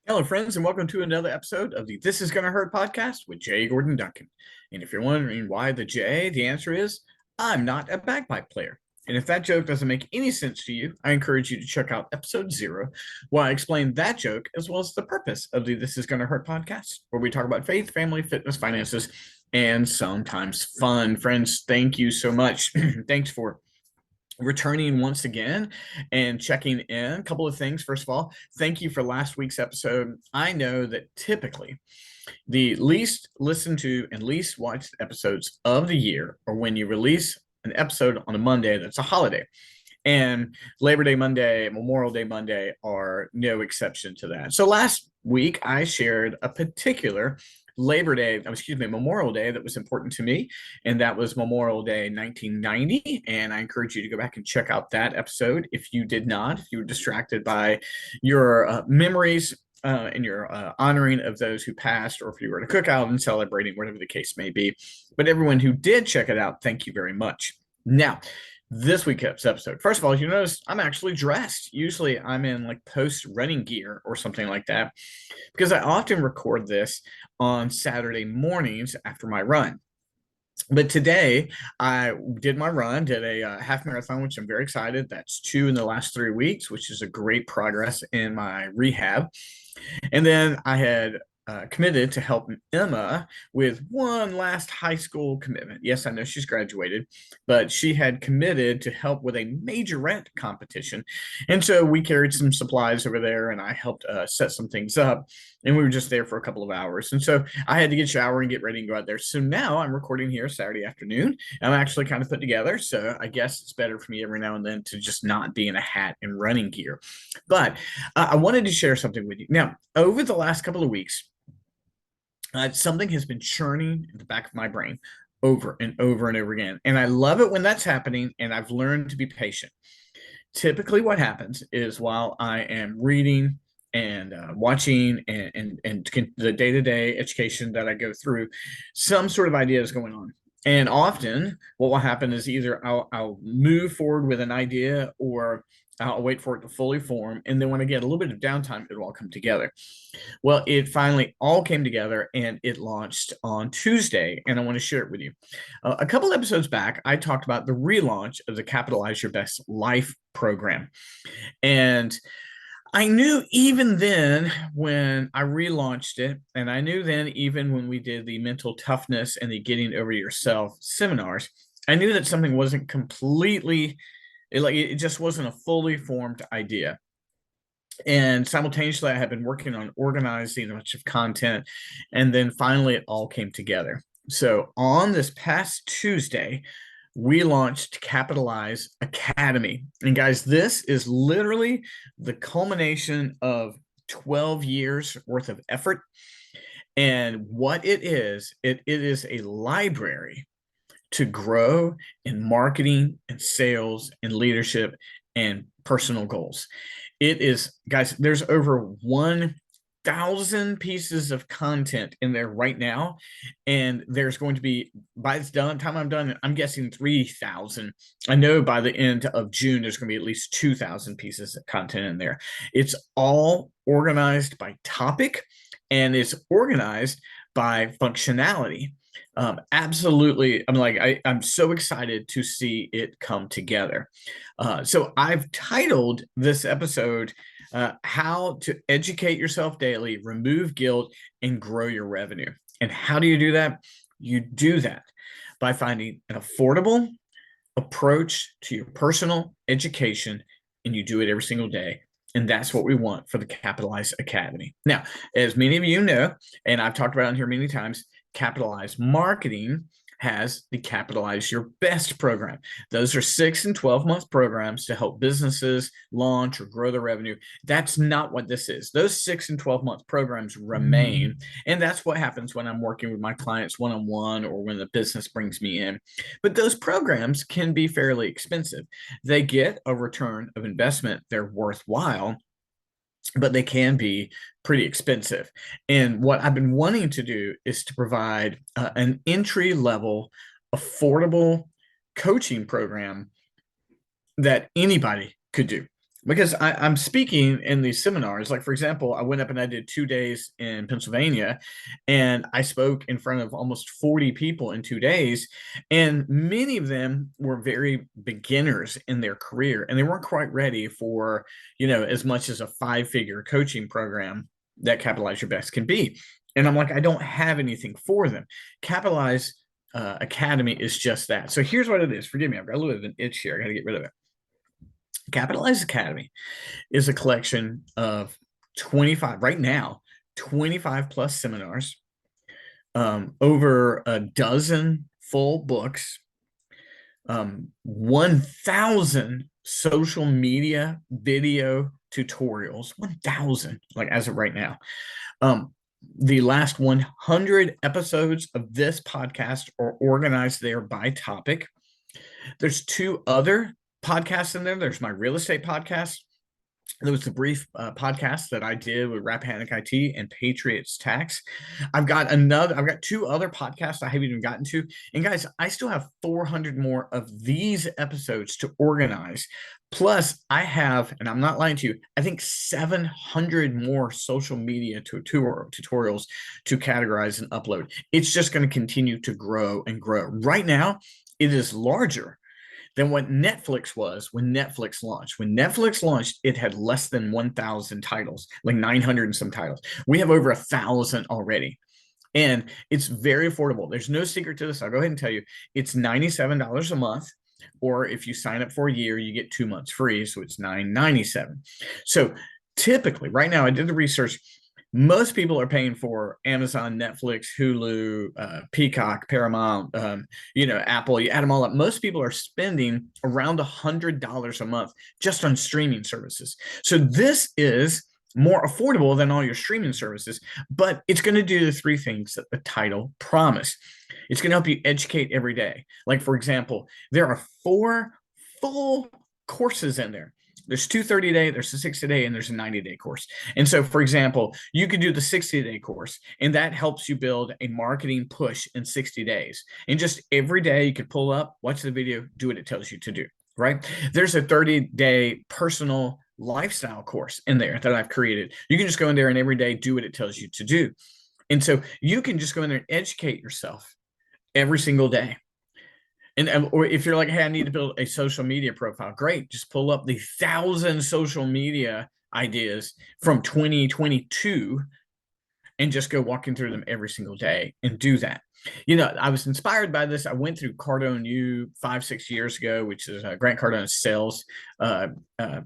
Hello, friends, and welcome to another episode of the This Is Gonna Hurt podcast with Jay Gordon Duncan. And if you're wondering why the J, the answer is I'm not a bagpipe player. And if that joke doesn't make any sense to you, I encourage you to check out episode 0, where I explain that joke as well as the purpose of the This Is Gonna Hurt podcast, where we talk about faith, family, fitness, finances, and sometimes fun. Friends, thank you so much. Thanks for returning once again and checking in. A couple of things. First of all, thank you for last week's episode. I know that typically the least listened to and least watched episodes of the year are when you release an episode on a Monday that's a holiday. And Labor Day Monday, Memorial Day Monday are no exception to that. So last week, I shared a particular Memorial Day that was important to me, and that was Memorial Day 1990. And I encourage you to go back and check out that episode if you did not, if you were distracted by your memories and your honoring of those who passed, or if you were at a cookout and celebrating, whatever the case may be. But everyone who did check it out, thank you very much. Now, this week's episode. First of all, you notice I'm actually dressed. Usually I'm in like post running gear or something like that because I often record this on Saturday mornings after my run. But today I did my run, did a half marathon, which I'm very excited. That's 2 in the last 3 weeks, which is a great progress in my rehab. And then I had committed to help Emma with one last high school commitment. Yes, I know she's graduated, but she had committed to help with a majorette competition. And so we carried some supplies over there and I helped set some things up. And we were just there for a couple of hours. And so I had to get showered and get ready and go out there. So now I'm recording here Saturday afternoon. I'm actually kind of put together. So I guess it's better for me every now and then to just not be in a hat and running gear. But I wanted to share something with you. Now, over the last couple of weeks, something has been churning in the back of my brain over and over and over again. And I love it when that's happening, and I've learned to be patient. Typically, what happens is while I am reading and watching and the day-to-day education that I go through, some sort of idea is going on. And often what will happen is either I'll move forward with an idea or I'll wait for it to fully form. And then when I get a little bit of downtime, it'll all come together. Well, it finally all came together and it launched on Tuesday. And I want to share it with you. A couple episodes back, I talked about the relaunch of the Capitalize Your Best Life program. And I knew even then when I relaunched it, and I knew then even when we did the mental toughness and the getting over yourself seminars, I knew that something wasn't completely, it just wasn't a fully formed idea. And simultaneously, I had been working on organizing a bunch of content, and then finally it all came together. So on this past Tuesday, we launched Capitalize Academy. And guys, this is literally the culmination of 12 years worth of effort. And what it is a library to grow in marketing and sales and leadership and personal goals. It is, guys, there's over 1,000 pieces of content in there right now. And there's going to be, by the time I'm done, I'm guessing 3,000. I know by the end of June, there's going to be at least 2,000 pieces of content in there. It's all organized by topic and it's organized by functionality. Absolutely. I'm so excited to see it come together. So I've titled this episode, How to Educate Yourself Daily, Remove Guilt, and Grow Your Revenue. And how do you do that? You do that by finding an affordable approach to your personal education, and you do it every single day. And that's what we want for the Capitalize Academy. Now, as many of you know, and I've talked about it here many times, Capitalize Marketing has the Capitalize Your Best program. Those are 6 and 12-month programs to help businesses launch or grow their revenue. That's not what this is. Those 6 and 12-month programs remain. And that's what happens when I'm working with my clients one-on-one or when the business brings me in. But those programs can be fairly expensive. They get a return of investment. They're worthwhile, but they can be pretty expensive. And what I've been wanting to do is to provide an entry-level, affordable coaching program that anybody could do. because I'm speaking in these seminars. Like, for example, I went up and I did 2 days in Pennsylvania, and I spoke in front of almost 40 people in 2 days. And many of them were very beginners in their career, and they weren't quite ready for, as much as a 5-figure coaching program that Capitalize Your Best can be. And I'm like, I don't have anything for them. Capitalize Academy is just that. So here's what it is. Forgive me, I've got a little bit of an itch here. I got to get rid of it. Capitalize Academy is a collection of 25, right now, 25 plus seminars, over a dozen full books, 1,000 social media video tutorials, 1,000, like as of right now. The last 100 episodes of this podcast are organized there by topic. There's 2 other podcasts in there. There's my real estate podcast. There was the brief podcast that I did with Rappahannock IT and Patriots Tax. I've got 2 other podcasts I haven't even gotten to. And guys, I still have 400 more of these episodes to organize. Plus, I have, and I'm not lying to you, I think 700 more social media tutorials to categorize and upload. It's just going to continue to grow and grow. Right now, it is larger than what Netflix was when Netflix launched. When Netflix launched, it had less than 1,000 titles, like 900 and some titles. We have over 1,000 already. And it's very affordable. There's no secret to this. I'll go ahead and tell you. It's $97 a month. Or if you sign up for a year, you get 2 months free. So it's $9.97. So typically, right now, I did the research. Most people are paying for Amazon, Netflix, Hulu, Peacock, Paramount, Apple. You add them all up. Most people are spending around $100 a month just on streaming services. So this is more affordable than all your streaming services, but it's going to do the 3 things that the title promised. It's going to help you educate every day. Like, for example, there are 4 full courses in there. There's 2 30-day, there's a 60-day, and there's a 90-day course. And so, for example, you could do the 60-day course, and that helps you build a marketing push in 60 days. And just every day you could pull up, watch the video, do what it tells you to do, right? There's a 30-day personal lifestyle course in there that I've created. You can just go in there and every day do what it tells you to do. And so you can just go in there and educate yourself every single day. Or if you're like, hey, I need to build a social media profile, great. Just pull up the 1,000 social media ideas from 2022 and just go walking through them every single day and do that. I was inspired by this. I went through Cardone U 5-6 years ago, which is Grant Cardone's sales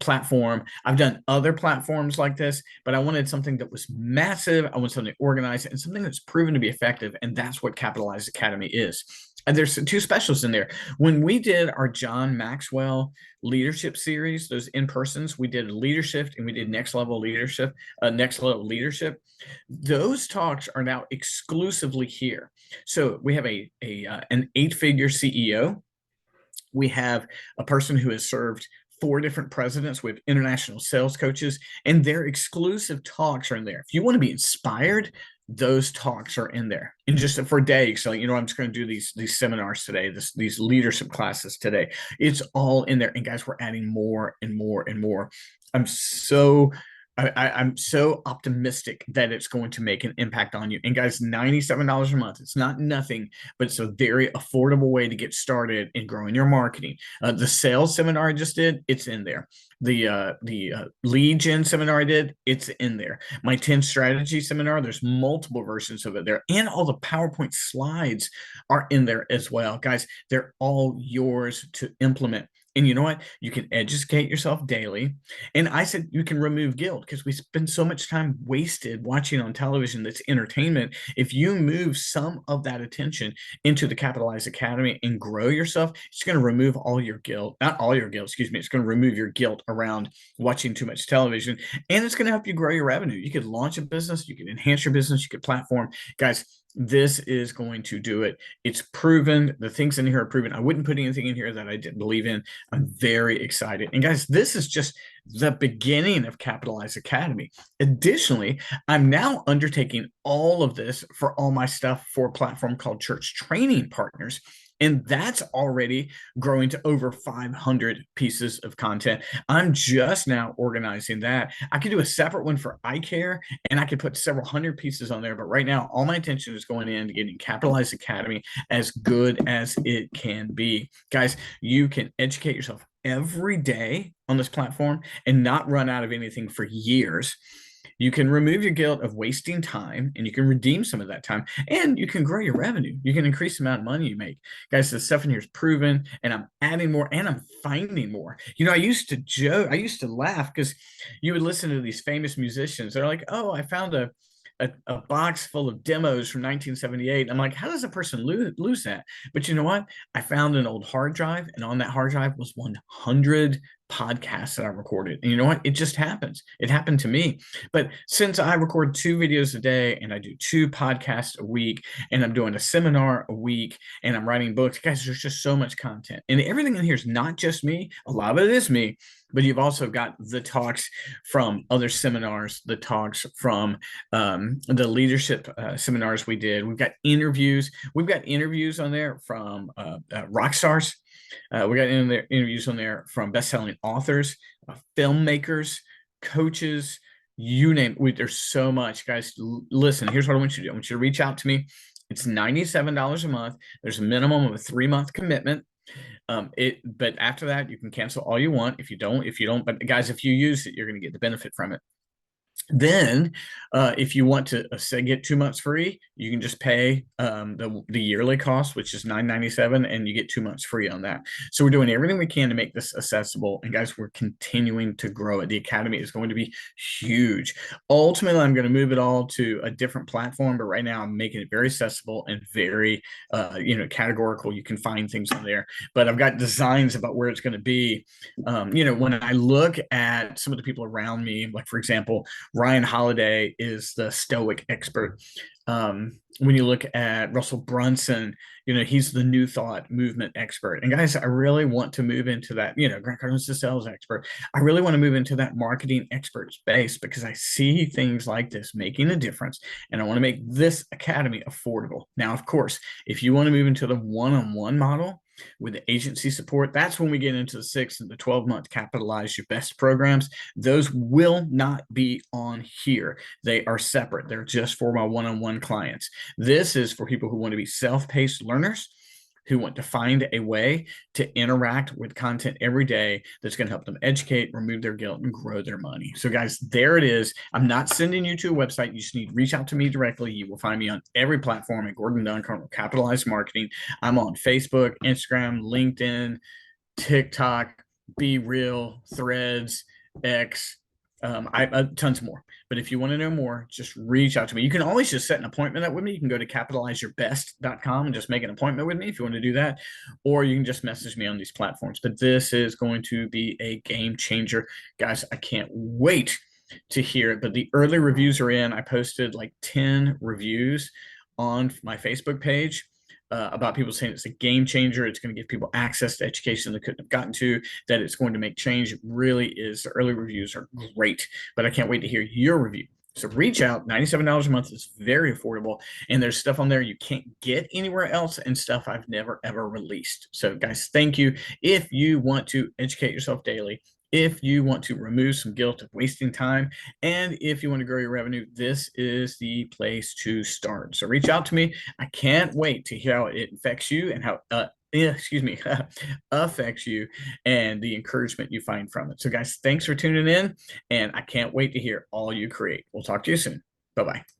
platform. I've done other platforms like this, but I wanted something that was massive. I want something organized and something that's proven to be effective. And that's what Capitalize Academy is. And there's 2 specials in there. When we did our John Maxwell leadership series, those in-persons, we did leadership and we did next level leadership. Those talks are now exclusively here. So we have an 8-figure CEO. We have a person who has served 4 different presidents with international sales coaches, and their exclusive talks are in there. If you want to be inspired, those talks are in there. And just for a day, so I'm just going to do these seminars today, these leadership classes today. It's all in there. And guys, we're adding more and more and more. I'm so optimistic that it's going to make an impact on you. And guys, $97 a month, it's not nothing, but it's a very affordable way to get started in growing your marketing. The sales seminar I just did, it's in there. The lead gen seminar I did, it's in there. My 10 strategy seminar, there's multiple versions of it there. And all the PowerPoint slides are in there as well. Guys, they're all yours to implement. And you know what? You can educate yourself daily. And I said you can remove guilt because we spend so much time wasted watching on television that's entertainment. If you move some of that attention into the Capitalize Academy and grow yourself, it's going to remove all your guilt. Not all your guilt, excuse me. It's going to remove your guilt around watching too much television. And it's going to help you grow your revenue. You could launch a business. You could enhance your business. You could platform. Guys, this is going to do it. It's proven. The things in here are proven. I wouldn't put anything in here that I didn't believe in. I'm very excited. And guys, this is just the beginning of Capitalize Academy. Additionally, I'm now undertaking all of this for all my stuff for a platform called Church Training Partners. And that's already growing to over 500 pieces of content. I'm just now organizing that. I could do a separate one for eye care, and I could put several hundred pieces on there. But right now, all my attention is going into getting Capitalized Academy as good as it can be. Guys, you can educate yourself every day on this platform and not run out of anything for years. You can remove your guilt of wasting time, and you can redeem some of that time, and you can grow your revenue. You can increase the amount of money you make. Guys, the stuff in here is proven, and I'm adding more, and I'm finding more. I used to joke, I used to laugh because you would listen to these famous musicians. They're like, oh, I found a box full of demos from 1978. I'm like, how does a person lose that? But you know what? I found an old hard drive, and on that hard drive was 100 podcasts that I recorded. And you know what? It just happens. It happened to me. But since I record 2 videos a day, and I do 2 podcasts a week, and I'm doing a seminar a week, and I'm writing books, guys, there's just so much content. And everything in here is not just me. A lot of it is me, but you've also got the talks from other seminars, the talks from the leadership seminars we did. We've got interviews. We've got interviews on there from rock stars. We got interviews on there from best-selling authors, filmmakers, coaches, you name it. There's so much, guys. Listen, here's what I want you to do. I want you to reach out to me. It's $97 a month. There's a minimum of a 3-month commitment. But after that, you can cancel all you want. If you don't, but guys, if you use it, you're going to get the benefit from it. Then, if you want to say get 2 months free, you can just pay the yearly cost, which is $9.97, and you get 2 months free on that. So we're doing everything we can to make this accessible. And guys, we're continuing to grow it. The Academy is going to be huge. Ultimately, I'm going to move it all to a different platform, but right now I'm making it very accessible and very categorical. You can find things on there, but I've got designs about where it's going to be. When I look at some of the people around me, like for example, Ryan Holiday is the Stoic expert. When you look at Russell Brunson, he's the New Thought movement expert. And guys, I really want to move into that, Grant Cardone's the sales expert. I really want to move into that marketing expert space because I see things like this making a difference. And I want to make this academy affordable. Now, of course, if you want to move into the one-on-one model, with the agency support, that's when we get into the 6 and the 12-month Capitalize Your Best programs. Those will not be on here. They are separate. They're just for my one-on-one clients. This is for people who want to be self-paced learners, who want to find a way to interact with content every day that's going to help them educate, remove their guilt, and grow their money. So guys, there it is. I'm not sending you to a website. You just need to reach out to me directly. You will find me on every platform at Gordon Duncan or Capitalized Marketing. I'm on Facebook, Instagram, LinkedIn, TikTok, Be Real, Threads, X, tons more. But if you want to know more, just reach out to me. You can always just set an appointment up with me. You can go to capitalizeyourbest.com and just make an appointment with me if you want to do that, or you can just message me on these platforms. But this is going to be a game changer, guys. I can't wait to hear it. But the early reviews are in. I posted like 10 reviews on my Facebook page about people saying it's a game changer. It's going to give people access to education they couldn't have gotten to, that it's going to make change. It really is. The early reviews are great, but I can't wait to hear your review. So reach out. $97 a month is very affordable. And there's stuff on there you can't get anywhere else and stuff I've never, ever released. So guys, thank you. If you want to educate yourself daily, if you want to remove some guilt of wasting time, and if you want to grow your revenue, this is the place to start. So reach out to me. I can't wait to hear how it affects you and how affects you and the encouragement you find from it. So guys, thanks for tuning in, and I can't wait to hear all you create. We'll talk to you soon. Bye-bye.